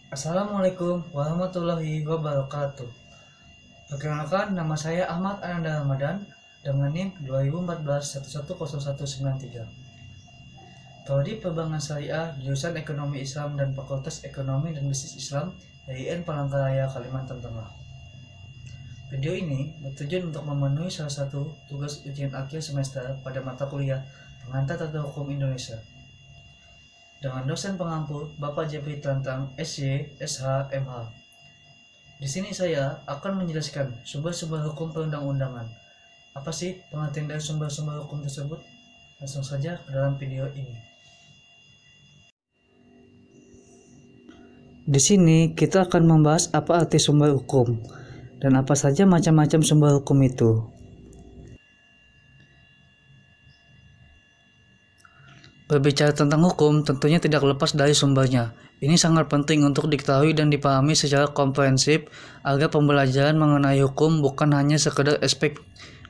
Assalamualaikum warahmatullahi wabarakatuh. Perkenalkan, nama saya Ahmad Ananda Ramadan dengan NIM 2014-110193. Prodi Perbankan Syariah, jurusan Ekonomi Islam dan Fakultas Ekonomi dan Bisnis Islam UIN Palangkaraya, Kalimantan Tengah. Video ini bertujuan untuk memenuhi salah satu tugas ujian akhir semester pada mata kuliah Pengantar Tata Hukum Indonesia dengan dosen pengampu Bapak Jepri Tantang SY, SH, MH. Di sini saya akan menjelaskan sumber-sumber hukum perundang-undangan. Apa sih pengertian dari sumber-sumber hukum tersebut? Langsung saja ke dalam video ini. Di sini kita akan membahas apa arti sumber hukum dan apa saja macam-macam sumber hukum itu. Berbicara tentang hukum tentunya tidak lepas dari sumbernya. Ini sangat penting untuk diketahui dan dipahami secara komprehensif agar pembelajaran mengenai hukum bukan hanya sekedar aspek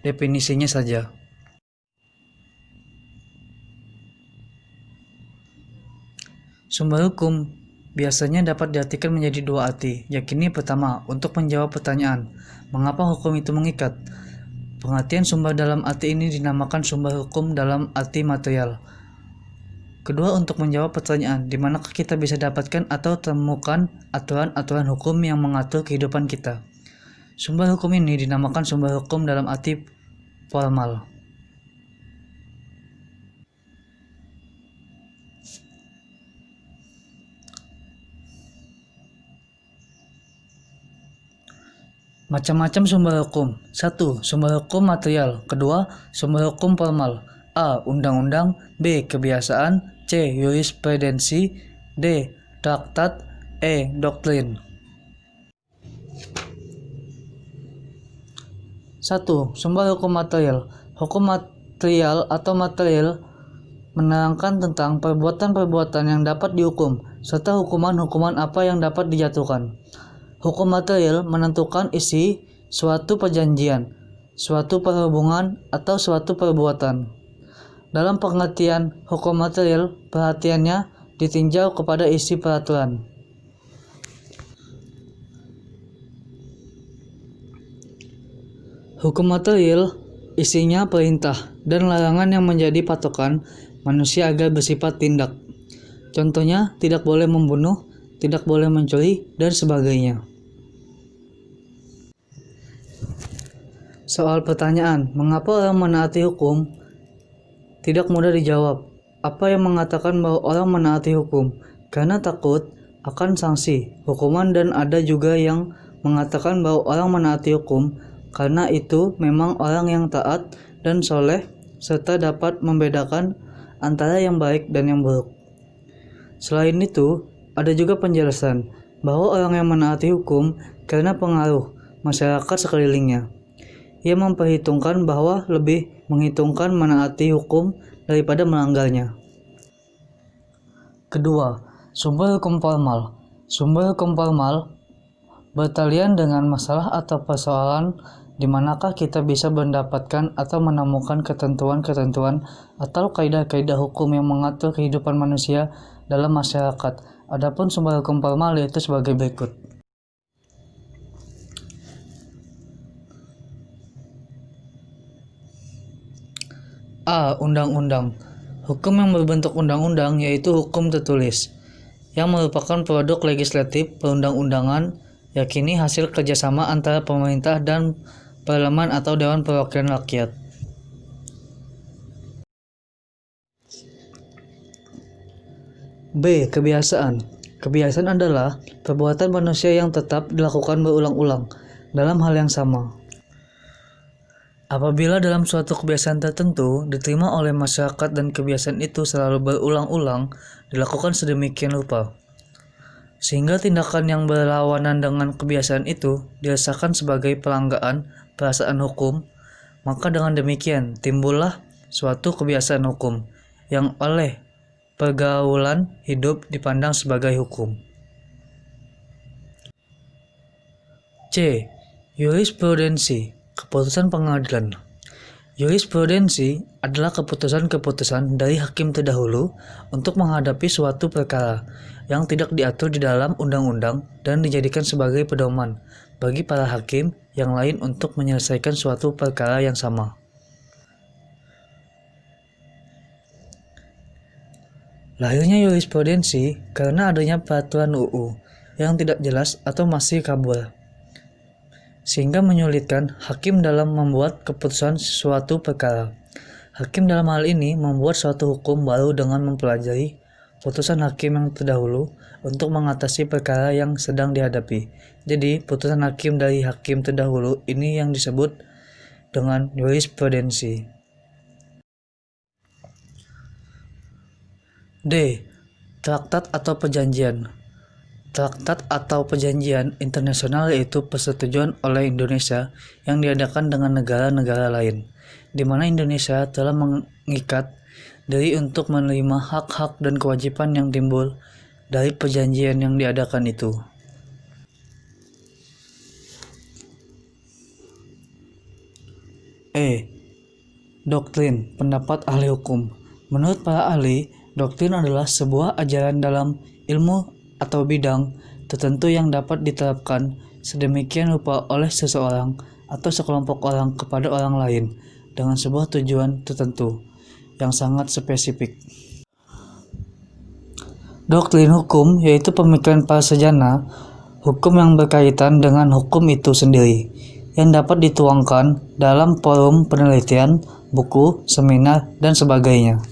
definisinya saja. Sumber hukum biasanya dapat diartikan menjadi dua arti, yakni pertama, untuk menjawab pertanyaan, mengapa hukum itu mengikat? Pengertian sumber dalam arti ini dinamakan sumber hukum dalam arti material. Kedua, untuk menjawab pertanyaan, di manakah kita bisa dapatkan atau temukan aturan-aturan hukum yang mengatur kehidupan kita. Sumber hukum ini dinamakan sumber hukum dalam arti formal. Macam-macam sumber hukum. 1. Sumber hukum material. Kedua, sumber hukum formal. A. Undang-undang. B. Kebiasaan. C. Jurisprudensi. D. Traktat. E. Doktrin. 1. Sumber hukum material. Hukum material atau material menerangkan tentang perbuatan-perbuatan yang dapat dihukum, serta hukuman-hukuman apa yang dapat dijatuhkan. Hukum material menentukan isi suatu perjanjian, suatu perhubungan, atau suatu perbuatan. Dalam pengertian hukum material, perhatiannya ditinjau kepada isi peraturan. Hukum material isinya perintah dan larangan yang menjadi patokan manusia agar bersifat tindak. Contohnya, tidak boleh membunuh, tidak boleh mencuri, dan sebagainya. Soal pertanyaan, mengapa orang menaati hukum? Tidak mudah dijawab. Apa yang mengatakan bahwa orang menaati hukum? Karena takut akan sanksi, hukuman, dan ada juga yang mengatakan bahwa orang menaati hukum karena itu memang orang yang taat dan soleh serta dapat membedakan antara yang baik dan yang buruk. Selain itu, ada juga penjelasan bahwa orang yang menaati hukum karena pengaruh masyarakat sekelilingnya. Ia memperhitungkan bahwa lebih menghitungkan menaati hukum daripada melanggarnya. Kedua, sumber hukum formal. Sumber hukum formal bertalian dengan masalah atau persoalan di manakah kita bisa mendapatkan atau menemukan ketentuan-ketentuan atau kaidah-kaidah hukum yang mengatur kehidupan manusia dalam masyarakat. Adapun sumber hukum formal yaitu sebagai berikut. A. Undang-undang. Hukum yang berbentuk undang-undang yaitu hukum tertulis, yang merupakan produk legislatif perundang-undangan, yakni hasil kerjasama antara pemerintah dan parlemen atau Dewan Perwakilan Rakyat. B. Kebiasaan. Kebiasaan adalah perbuatan manusia yang tetap dilakukan berulang-ulang dalam hal yang sama. Apabila dalam suatu kebiasaan tertentu diterima oleh masyarakat dan kebiasaan itu selalu berulang-ulang dilakukan sedemikian rupa, sehingga tindakan yang berlawanan dengan kebiasaan itu dirasakan sebagai pelanggaran perasaan hukum, maka dengan demikian timbullah suatu kebiasaan hukum yang oleh pergaulan hidup dipandang sebagai hukum. C. Jurisprudensi. Keputusan pengadilan. Jurisprudensi adalah keputusan-keputusan dari hakim terdahulu untuk menghadapi suatu perkara yang tidak diatur di dalam undang-undang dan dijadikan sebagai pedoman bagi para hakim yang lain untuk menyelesaikan suatu perkara yang sama. Lahirnya jurisprudensi karena adanya peraturan UU yang tidak jelas atau masih kabur, sehingga menyulitkan hakim dalam membuat keputusan suatu perkara. Hakim dalam hal ini membuat suatu hukum baru dengan mempelajari putusan hakim yang terdahulu untuk mengatasi perkara yang sedang dihadapi. Jadi, putusan hakim dari hakim terdahulu ini yang disebut dengan jurisprudensi. D. Traktat atau perjanjian. Traktat atau perjanjian internasional yaitu persetujuan oleh Indonesia yang diadakan dengan negara-negara lain, di mana Indonesia telah mengikat diri untuk menerima hak-hak dan kewajiban yang timbul dari perjanjian yang diadakan itu. E. Doktrin, pendapat ahli hukum. Menurut para ahli, doktrin adalah sebuah ajaran dalam ilmu atau bidang tertentu yang dapat diterapkan sedemikian rupa oleh seseorang atau sekelompok orang kepada orang lain dengan sebuah tujuan tertentu yang sangat spesifik. Doktrin hukum yaitu pemikiran para sarjana hukum yang berkaitan dengan hukum itu sendiri, yang dapat dituangkan dalam forum penelitian, buku, seminar, dan sebagainya.